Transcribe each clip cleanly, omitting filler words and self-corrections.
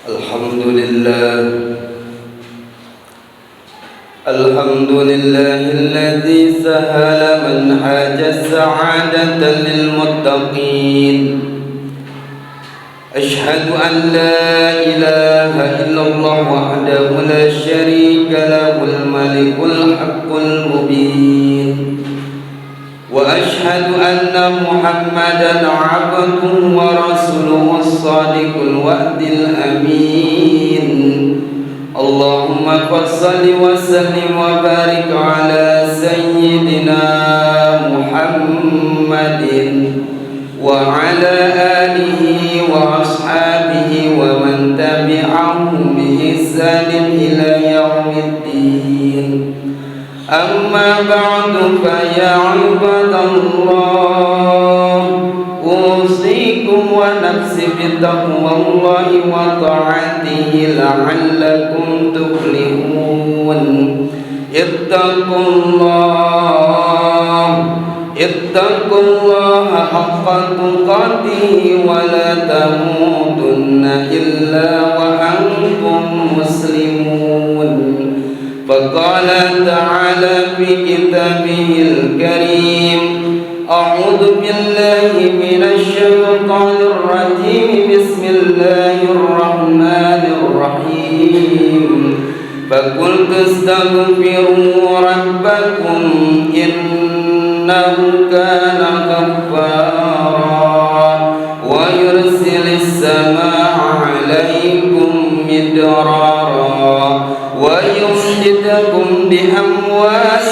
الحمد لله الذي سهل منهج السعادة للمتقين. أشهد أن لا إله إلا الله وحده لا شريك له الملك الحق المبين، وأشهد أن محمدا عبده ورسوله الصادق الوعد الأمين. اللهم صل وسلم وبارك على سيدنا محمد وعلى آله وأصحابه ومن تبعهم بإحسان إلى يوم الدين. أما بعد فيا عباد الله، أوصيكم ونفسي بتقوى الله وطاعته لعلكم تفلحون. اتقوا الله حق تقاته ولا تموتن إلا وأنتم مسلمون. فقال تعالى في كتابه الكريم: أعوذ بالله من الشيطان الرجيم، بسم الله الرحمن الرحيم. فقلت استغفروا ربكم إنه كان غفارا ويرسل السماء عليكم مدرارا ويمددكم بأموال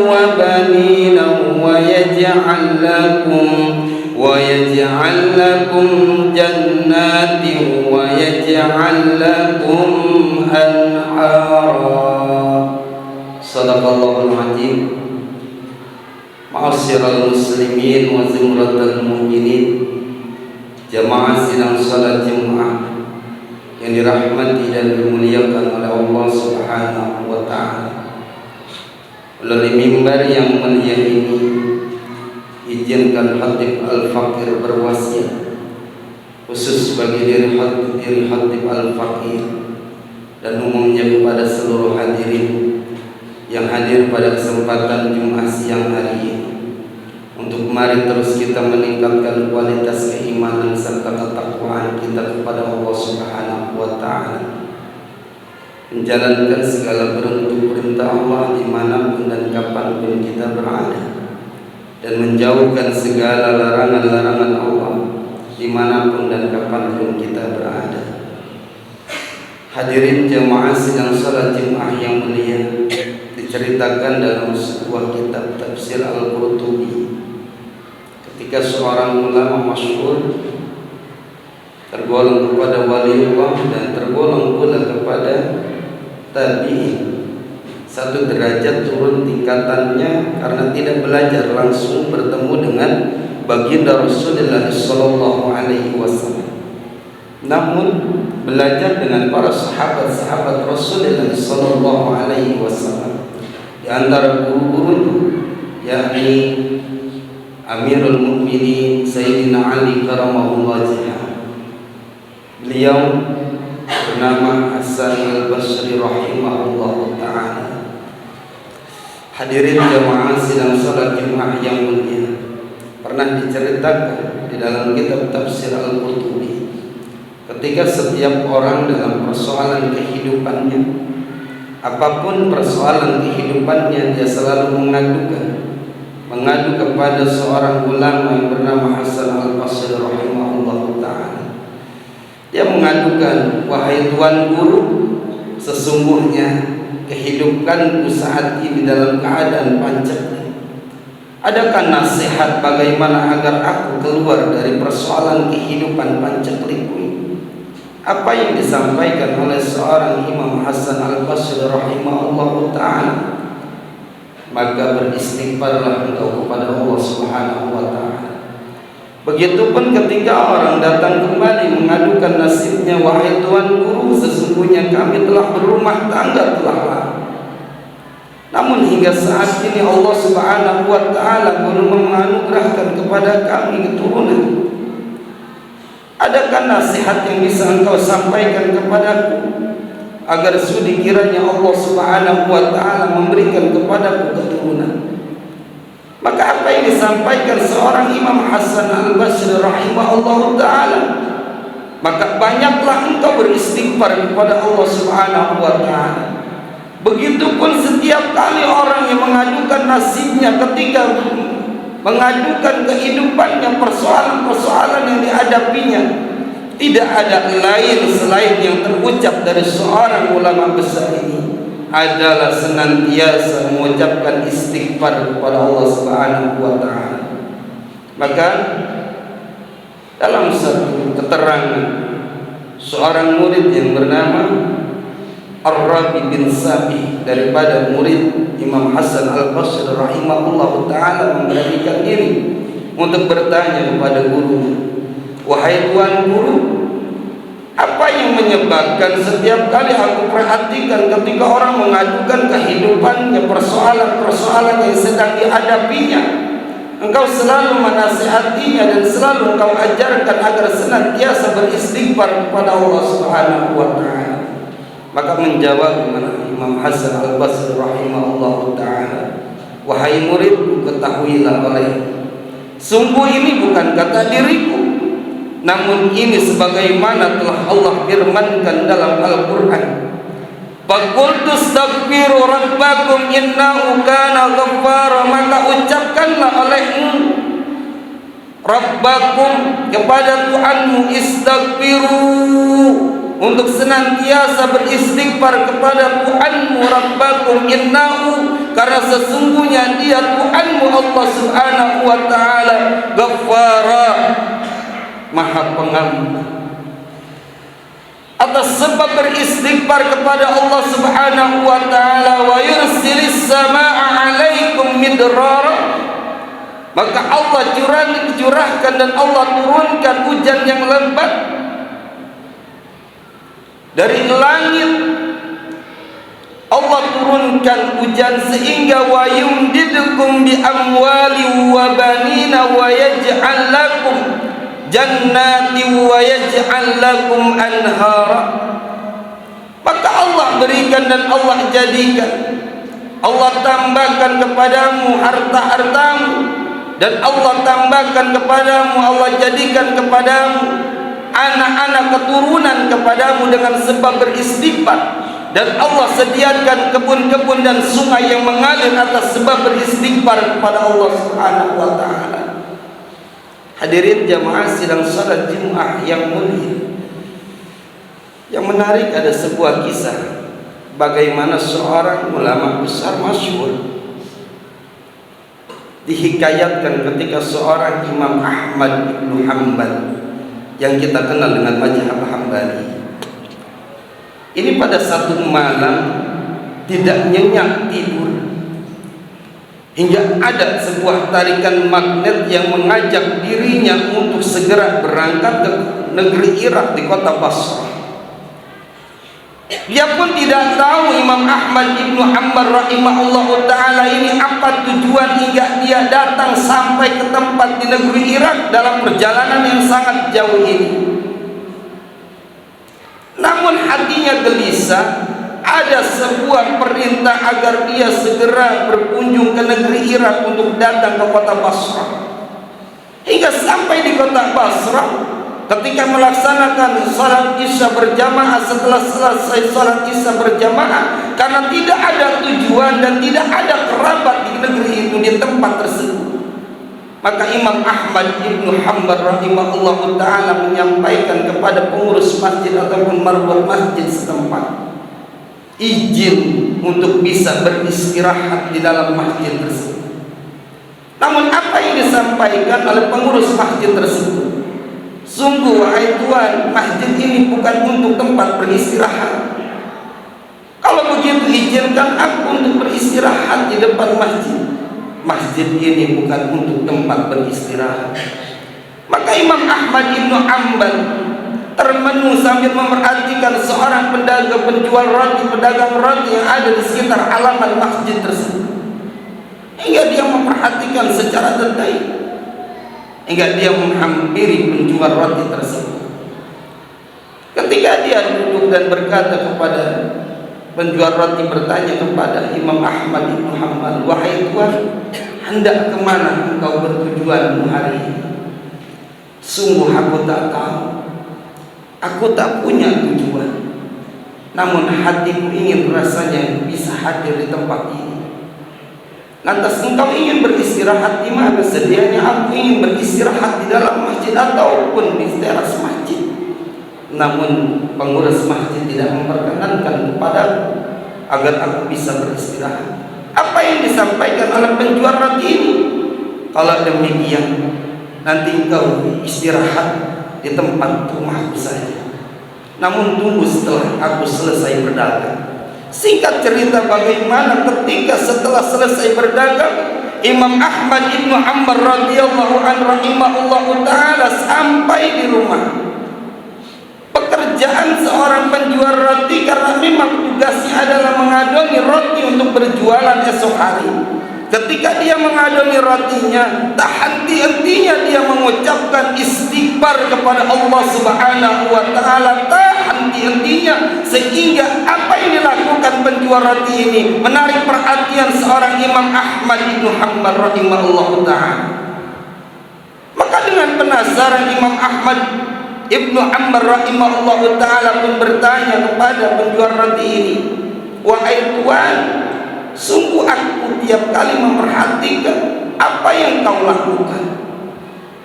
وبنين ويجعل لكم جنات ويجعل لكم أنهارا. صدق الله العظيم. Ma'asyiral muslimin wa zumratal mu'minin, jamaah sidang salat Jumat yang dirahmati dan dimuliakan oleh Allah Subhanahu wa taala. Melalui mimbar yang mulia ini, izinkan Khatib Al-Faqir berwasiat khusus bagi diri Khatib Al-Faqir dan umumnya kepada seluruh hadirin yang hadir pada kesempatan Jumat siang hari ini, untuk mari terus kita meningkatkan kualitas keimanan serta ketakwaan kita kepada Allah Subhanahu wa taala, menjalankan segala bentuk perintah Allah dimanapun dan kapanpun kita berada, dan menjauhkan segala larangan-larangan Allah dimanapun dan kapanpun kita berada. Hadirin jemaah sidang salat Jumat yang mulia, diceritakan dalam sebuah kitab tafsir Al-Qurtubi ketika seorang ulama masyhur tergolong kepada waliullah dan tergolong pula kepada tabi'in, satu derajat turun tingkatannya karena tidak belajar langsung bertemu dengan baginda Rasulullah sallallahu alaihi wasallam, namun belajar dengan para sahabat-sahabat Rasulullah sallallahu alaihi wasallam. Di antara guru-gurunya yakni Amirul Mukminin Sayyidina Ali karamahullah wajhah. Beliau bernama Hasan Al-Basri rahimahullah ta'ala. Hadirin jamaah sidang salat Jumat yang mulia, pernah diceritakan di dalam kitab tafsir Al-Qurtubi ketika setiap orang dalam persoalan kehidupannya, apapun persoalan kehidupannya, dia selalu mengadu kepada seorang ulama yang bernama Hasan Al-Basri rahimahullah ta'ala. Dia mengadukan, wahai tuan guru, sesungguhnya kehidupanku saat ini dalam keadaan pancet. Adakah nasihat bagaimana agar aku keluar dari persoalan kehidupan panceklik ini? Apa yang disampaikan oleh seorang Imam Hasan Al-Basri rahimahullah ta'ala? Maka beristighfarlah engkau kepada Allah Subhanahu wa ta'ala. Begitupun ketika orang datang kembali mengadukan nasibnya, wahai tuan guru, sesungguhnya kami telah berumah tangga telah lama, namun hingga saat ini Allah Subhanahu wa ta'ala belum menganugerahkan kepada kami keturunan. Adakah nasihat yang bisa engkau sampaikan kepadaku agar sudi kiranya Allah Subhanahu wa ta'ala memberikan kepadaku keturunan? Maka apa yang disampaikan seorang Imam Hasan al-Basri rahimahullah ta'ala, maka banyaklah engkau beristighfar kepada Allah Subhanahu wa ta'ala. Begitupun setiap kali orang yang mengadukan nasibnya ketika mengadukan kehidupannya, persoalan-persoalan yang dihadapinya, tidak ada lain selain yang terucap dari seorang ulama besar ini adalah senantiasa mengucapkan istighfar kepada Allah Subhanahu wa ta'ala. Maka dalam satu keterangan seorang murid yang bernama Ar-Rabi bin Sabi daripada murid Imam Hasan al-Basri rahimahullah ta'ala memberanikan diri untuk bertanya kepada guru, wahai tuan guru, apa yang menyebabkan setiap kali aku perhatikan ketika orang mengadukan kehidupannya, persoalan-persoalan yang sedang dihadapinya, engkau selalu menasihatinya dan selalu engkau ajarkan agar senantiasa beristighfar kepada Allah Subhanahu wa ta'ala? Maka menjawab Imam Hasan al-Basri rahimahullah ta'ala, wahai muridku, ketahuilah olehmu, sungguh ini bukan kata diriku, namun ini sebagaimana telah Allah firmankan dalam Al-Quran, faqultu astaghfiru rabbakum innahu kana ghaffara, maka ucapkanlah olehmu rabbakum kepada Tuhanmu, istaghfiru, untuk senantiasa beristighfar kepada Tuhanmu, rabbakum innahu, karena sesungguhnya dia Tuhanmu Allah Subhanahu wa ta'ala ghaffara, maha pengampun. Atas sebab beristighfar kepada Allah Subhanahu wa ta'ala, wa yursilis samaa'a 'alaikum midrara, maka Allah curahkan dan Allah turunkan hujan yang lebat dari langit. Allah turunkan hujan sehingga wa yumdidukum bi amwali wa banina wa yaj'al lakum jannati wa yaj'al lakum anhara. Maka Allah berikan dan Allah jadikan, Allah tambahkan kepadamu harta-hartamu, dan Allah tambahkan kepadamu, Allah jadikan kepadamu anak-anak keturunan kepadamu dengan sebab beristighfar, dan Allah sediakan kebun-kebun dan sungai yang mengalir atas sebab beristighfar kepada Allah Subhanahu wa ta'ala. Hadirin jamaah sidang salat Jumat yang mulia, yang menarik ada sebuah kisah bagaimana seorang ulama besar masyhur dihikayatkan ketika seorang Imam Ahmad bin Hanbal yang kita kenal dengan mazhab Hambali ini pada satu malam tidak nyenyak tidur, hingga ada sebuah tarikan magnet yang mengajak dirinya untuk segera berangkat ke negeri Irak di kota Basrah. Dia pun tidak tahu Imam Ahmad ibnu Hanbal rahimahullah ta'ala ini apa tujuan hingga dia datang sampai ke tempat di negeri Irak dalam perjalanan yang sangat jauh ini. Namun hatinya gelisah, ada sebuah perintah agar dia segera berkunjung ke negeri Irak untuk datang ke kota Basrah. Hingga sampai di kota Basrah, ketika melaksanakan salat isya berjamaah, setelah selesai salat isya berjamaah, karena tidak ada tujuan dan tidak ada kerabat di negeri itu, di tempat tersebut, maka Imam Ahmad ibnu Hanbal rahimahullah ta'ala menyampaikan kepada pengurus masjid ataupun marwah masjid setempat izin untuk bisa beristirahat di dalam masjid tersebut. Namun apa yang disampaikan oleh pengurus masjid tersebut, sungguh wahai tuan, masjid ini bukan untuk tempat beristirahat. Kalau begitu izinkan aku untuk beristirahat di depan masjid. Masjid ini bukan untuk tempat beristirahat. Maka Imam Ahmad ibnu Hanbal termenung sambil memperhatikan seorang pedagang penjual roti, pedagang roti yang ada di sekitar halaman masjid tersebut, hingga dia memperhatikan secara detail, hingga dia menghampiri penjual roti tersebut. Ketika dia duduk dan berkata kepada penjual roti, bertanya kepada Imam Ahmad bin Hanbal, "Wahai Tuan, hendak kemana engkau bertujuanmu hari ini?" "Sungguh aku tak tahu. Aku tak punya tujuan. Namun hatiku ingin rasanya bisa hadir di tempat ini." "Lantas engkau ingin beristirahat di mana?" "Sedianya aku ingin beristirahat di dalam masjid ataupun di teras masjid. Namun pengurus masjid tidak memperkenankan kepadaku agar aku bisa beristirahat." "Apa yang disampaikan oleh penjual roti ini?" "Kalau demikian, nanti engkau istirahat di tempat rumahku saja. Namun tunggu setelah aku selesai berdagang." Singkat cerita, bagaimana ketika setelah selesai berdagang, Imam Ahmad ibn Hanbal radhiyallahu anhu rahimahullahu taala sampai di rumah. Pekerjaan seorang penjual roti, karena memang tugasnya adalah mengadoni roti untuk berjualan esok hari. Ketika dia mengadoni rotinya, tak henti-hentinya dia mengucapkan istighfar kepada Allah Subhanahu wa taala, tak henti-hentinya, sehingga apa yang dilakukan penjual roti ini menarik perhatian seorang Imam Ahmad bin Hanbal rahimahullahu taala. Maka dengan penasaran, Imam Ahmad Ibnu Hanbal rahimahullahu taala pun bertanya kepada penjual roti ini, "Wahai Tuan, sungguh aku tiap kali memperhatikan apa yang kau lakukan.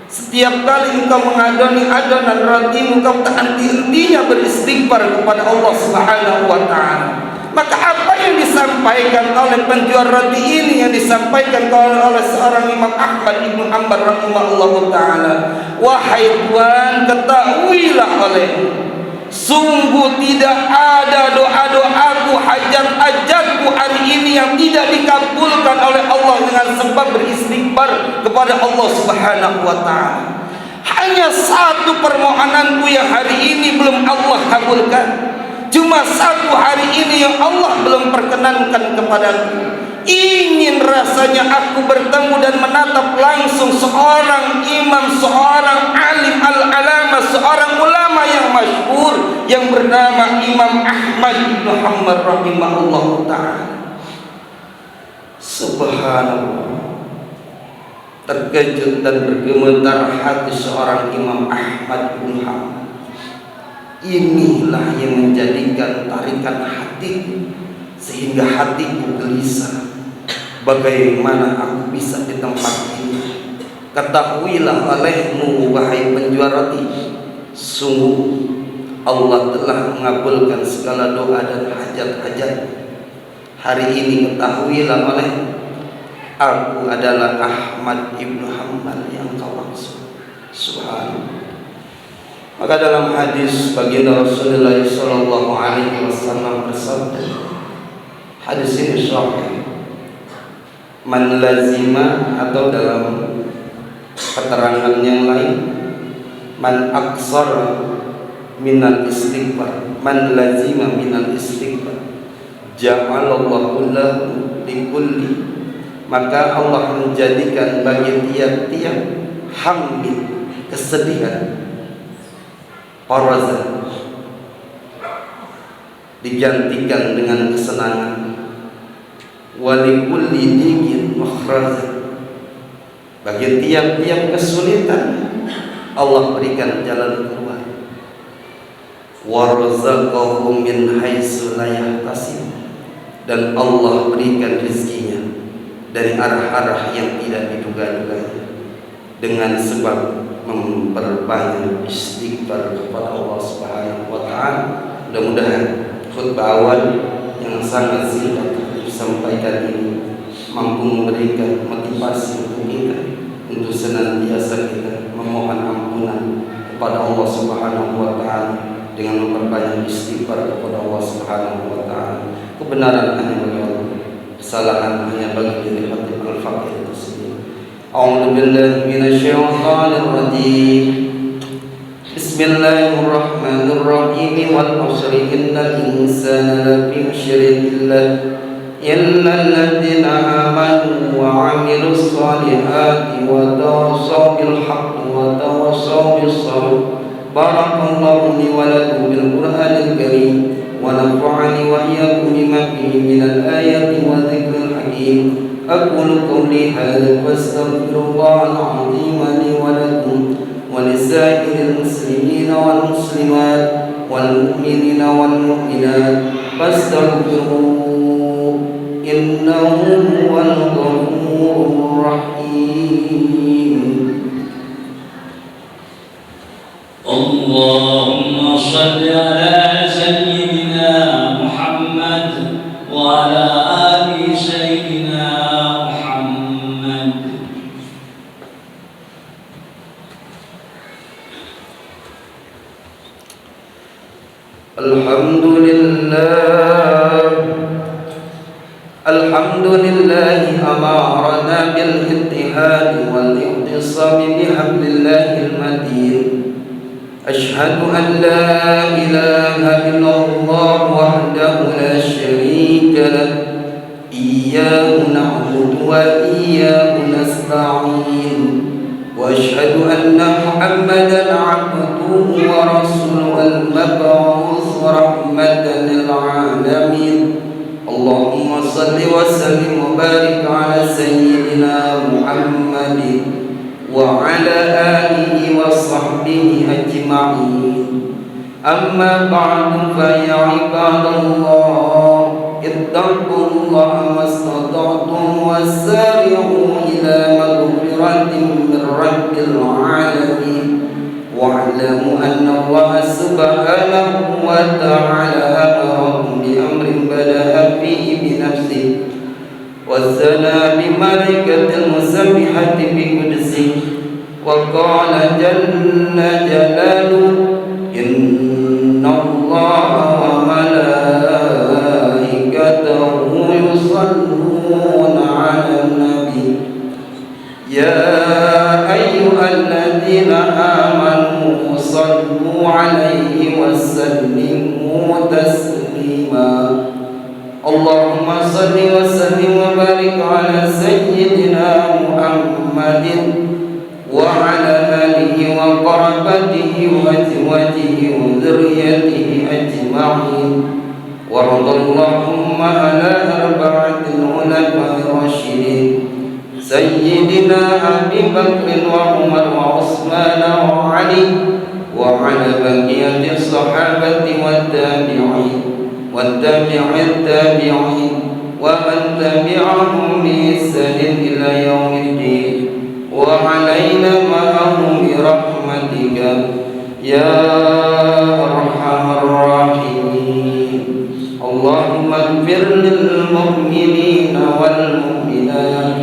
Setiap kali engkau mengadoni adonan rotimu, engkau tak henti-hentinya beristighfar kepada Allah Subhanahu wa taala. Maka apa yang disampaikan oleh penjual roti ini, yang disampaikan oleh seorang Imam Ahmad ibn Hanbal rahimahullahu taala, "Wahai Tuan, ketahuilah olehmu, sungguh tidak ada doa-doaku, hajat-hajatku hari ini yang tidak dikabulkan oleh Allah dengan sebab beristighfar kepada Allah Subhanahu wa taala. Hanya satu permohonanku yang hari ini belum Allah kabulkan. Cuma satu hari ini yang Allah belum perkenankan kepadaku. Ingin rasanya aku bertemu dan menatap langsung seorang imam, seorang alim al-alama, seorang ulama yang masyhur yang bernama Imam Ahmad bin Hanbal rahimahullahu ta'ala." Subhanallah, terkejut dan bergemetar hati seorang Imam Ahmad bin Hanbal. Inilah yang menjadikan tarikan hatiku, sehingga hatiku gelisah. Bagaimana aku bisa di tempat ini? Ketahuilah olehmu, wahai penjual roti, sungguh Allah telah mengabulkan segala doa dan hajat-hajat. Hari ini ketahuilah oleh aku adalah Ahmad ibn Hanbal yang kau maksud. Subhanallah. Maka dalam hadis baginda Rasulullah sallallahu alaihi wasallam bersabda, hadis ini sahih, "Man lazima," atau dalam keterangan yang lain, "Man aksara minal istighfar, man lazima minal istighfar, ja'alallahu lahu likulli," maka Allah menjadikan bagi tiap-tiap hamil, kesedihan, farazan, digantikan dengan kesenangan, walikulli dikin makhrazan, bagi tiap-tiap kesulitan Allah berikan jalan keluar, warzaqahum min haitsu la yahtasib, dan Allah berikan rezekinya dari arah-arah yang tidak diduga-duganya dengan sebab memperbanyak istighfar kepada Allah Subhanahu wa taala. Mudah-mudahan khutbah awal yang sangat singkat disampaikan ini mampu memberikan motivasi untuk kita untuk senantiasa kita memohon ampunan kepada Allah Subhanahu wa taala dengan memperbanyak istighfar kepada Allah Subhanahu wa taala. Kebenaran hanya bagi Allah, kesalahan hanya bagi diri hati al-faqir itu sendiri. A'udzu billahi minasyaitonir rajim. Bismillahirrahmanirrahim. Wal 'asri innal insana lafi khusrin illa alladziina aamanu wa 'amilus shaalihati wa tawassaw bil haqqi wa tawassaw bis sabr بارك الله لي ولكم بالقرآن الكريم ونفعني وإياكم بما فيه من الآيات والذكر الحكيم. أقول قولي هذا واستغفر الله العظيم لي ولكم ولسائر المسلمين والمسلمات والمؤمنين والمؤمنات فاستغفروه إنه هو الغفور الرحيم. اللهم صل على سيدنا محمد وعلى آل سيدنا محمد. الحمد لله أمرنا بالاتحاد والاعتصام بحبل الله المتين. أشهد أن لا إله إلا الله وحده لا شريك له إياه نعبد وإياه نستعين. وأشهد أن محمدا عبده ورسوله المبعوث رحمة للعالمين. اللهم صل وسلم وبارك على سيدنا محمد وعلى آله وصحبه أجمعين. أما بعد فيا عباد الله اتقوا الله ما استطعتم وسارعوا إلى مغفرة من رب العالمين واعلموا أن الله سبحانه وتعالى أمركم بأمر بدأ فيه بنفسه وثنى بملائكة المسبحة بقدسه وقال جل جلاله إن الله وملائكته يصلون على النبي يا أيها الذين آمنوا صلوا عليه وسلموا تسليما. اللهم صل وسلم وبارك على سيدنا محمد وعلى آله وقرابته وأزواجه وذريته أجمعين. وارض اللهم على أربعة الخلفاء الراشدين سيدنا أبي بكر وعمر وعثمان وعلي وعلى بقية الصحابة والتابعين ومن تبعهم بإحسان إلى يوم الدين وعلينا معهم برحمتك يا أرحم الراحمين. اللهم اغفر للمؤمنين والمؤمنات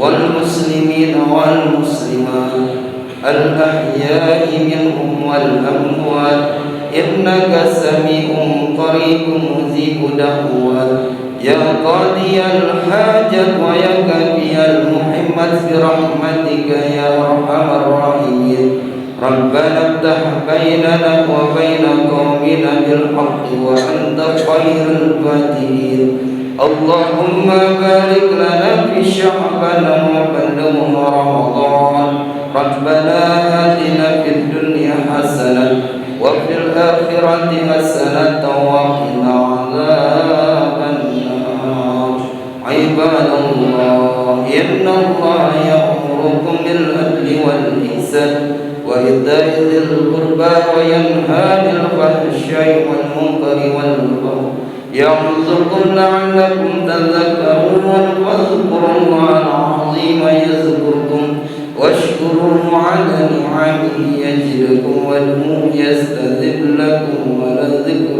والمسلمين والمسلمات الأحياء منهم والأموات إنك سميع قريب مجيب دعوات يا قاضي الحاجة ويا كافي المحمد برحمتك يا أرحم الراحمين. ربنا افتح بيننا وبين قومنا بالحق وأنت خير الفاتحين. اللهم بارك لنا في شعبان وبلغنا رمضان. ربنا آتنا في الدنيا حسنة وفي الآخرة حسنة وقنا عذاب النار. عباد الله إن الله يأمركم بالعدل والإحسان وإيتاء ذي القربى وينهى عن الفحشاء والمنكر والبغي يعظكم لعلكم تذكرون. فاذكروا الله العظيم يذكركم واشكروه على نعمه يزدكم وادعوه يستجب لكم ولذكر